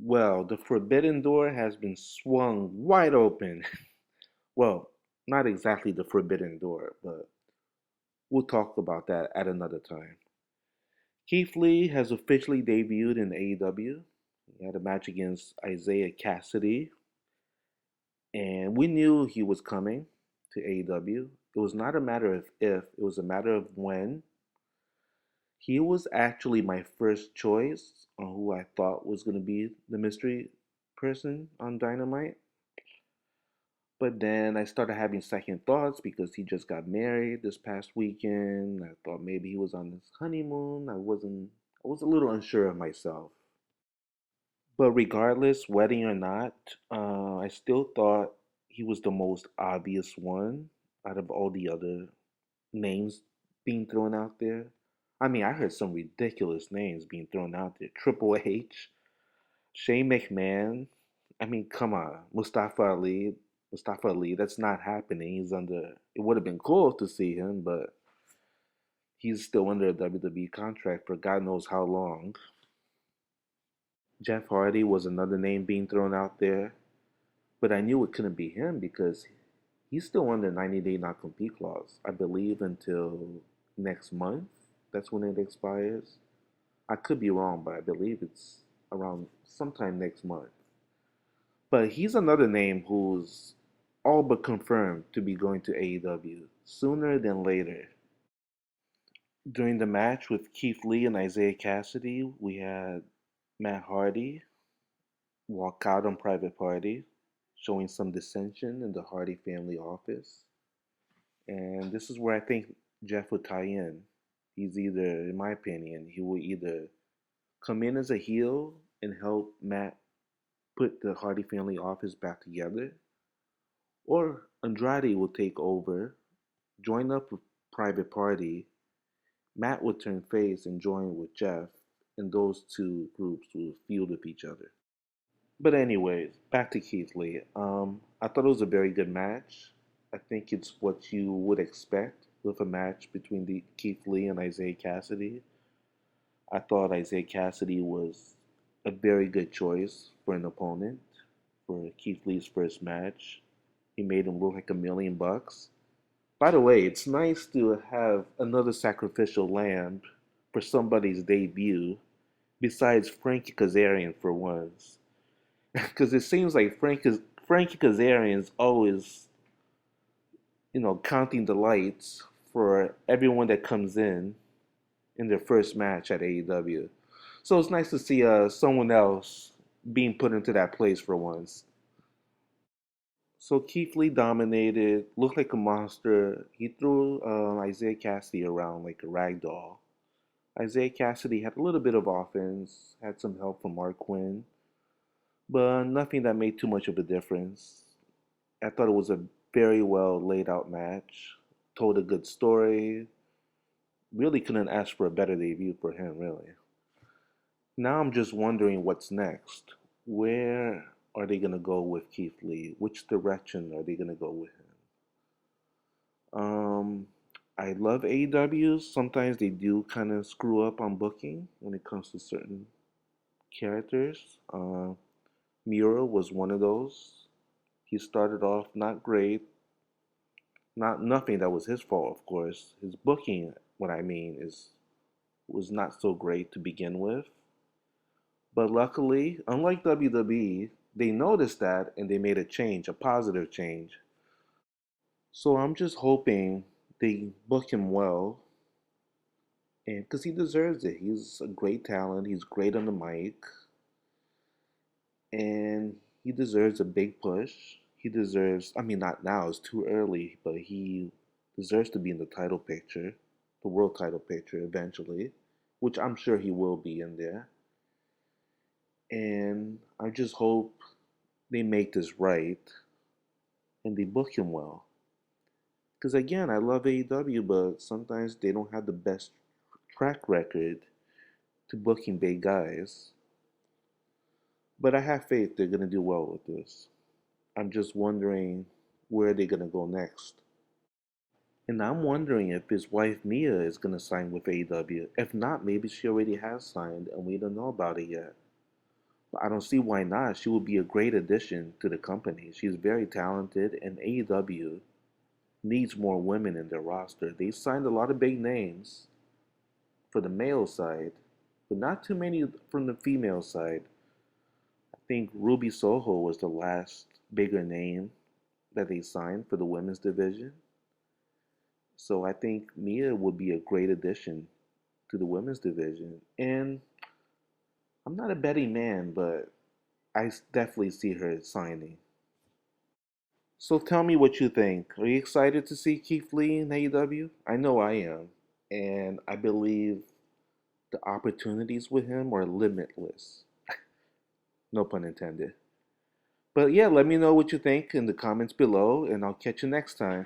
Well, the forbidden door has been swung wide open. Well, not exactly the forbidden door, but we'll talk about that at another time. Keith Lee has officially debuted in AEW. He had a match against Isaiah Cassidy, and we knew he was coming to AEW. It was not a matter of if, it was a matter of when. He was actually my first choice on who I thought was going to be the mystery person on Dynamite. But then I started having second thoughts because he just got married this past weekend. I thought maybe he was on his honeymoon. I was a little unsure of myself. But regardless, wedding or not, I still thought he was the most obvious one out of all the other names being thrown out there. I mean, I heard some ridiculous names being thrown out there. Triple H, Shane McMahon. I mean, come on, Mustafa Ali. Mustafa Ali. That's not happening. He's under. It would have been cool to see him, but he's still under a WWE contract for God knows how long. Jeff Hardy was another name being thrown out there, but I knew it couldn't be him because he's still under 90-day not compete clause. I believe until next month. That's when it expires. I could be wrong, but I believe it's around sometime next month. But he's another name who's all but confirmed to be going to AEW sooner than later. During the match with Keith Lee and Isaiah Cassidy, we had Matt Hardy walk out on Private Party, showing some dissension in the Hardy family office. And this is where I think Jeff would tie in. He's either, in my opinion, he will either come in as a heel and help Matt put the Hardy family office back together, or Andrade will take over, join up with Private Party, Matt would turn face and join with Jeff, and those two groups will feud with each other. But anyways, back to Keith Lee. I thought it was a very good match. I think it's what you would expect with a match between the Keith Lee and Isaiah Cassidy. I thought Isaiah Cassidy was a very good choice for an opponent for Keith Lee's first match. He made him look like $1 million. By the way, it's nice to have another sacrificial lamb for somebody's debut besides Frankie Kazarian for once. Because it seems like Frankie Kazarian's always, counting the lights for everyone that comes in their first match at AEW. So it's nice to see someone else being put into that place for once. So Keith Lee dominated, looked like a monster. He threw Isaiah Cassidy around like a rag doll. Isaiah Cassidy had a little bit of offense, had some help from Mark Quinn, but nothing that made too much of a difference. I thought it was a very well laid out match, told a good story. Really couldn't ask for a better debut for him, really. Now I'm just wondering what's next. Where are they going to go with Keith Lee? Which direction are they going to go with him? I love AEW. Sometimes they do kind of screw up on booking when it comes to certain characters. Miro was one of those. He started off not great. Not nothing that was his fault, of course. His booking, what I mean, is was not so great to begin with. But luckily, unlike WWE, they noticed that and they made a change, a positive change. So I'm just hoping they book him well, and because he deserves it. He's a great talent. He's great on the mic, and he deserves a big push. He deserves. I mean, not now. It's too early, but he deserves to be in the title picture, the world title picture eventually, which I'm sure he will be in there. And I just hope they make this right and they book him well. Because again, I love AEW, but sometimes they don't have the best track record to booking big guys. But I have faith they're going to do well with this. I'm just wondering where they're going to go next. And I'm wondering if his wife Mia is going to sign with AEW. If not, maybe she already has signed and we don't know about it yet. But I don't see why not. She would be a great addition to the company. She's very talented, and AEW needs more women in their roster. They signed a lot of big names for the male side, but not too many from the female side. I think Ruby Soho was the last bigger name that they signed for the women's division. So I think Mia would be a great addition to the women's division. And I'm not a betting man, but I definitely see her signing. So tell me what you think. Are you excited to see Keith Lee in AEW? I know I am. And I believe the opportunities with him are limitless. No pun intended. But yeah, let me know what you think in the comments below, and I'll catch you next time.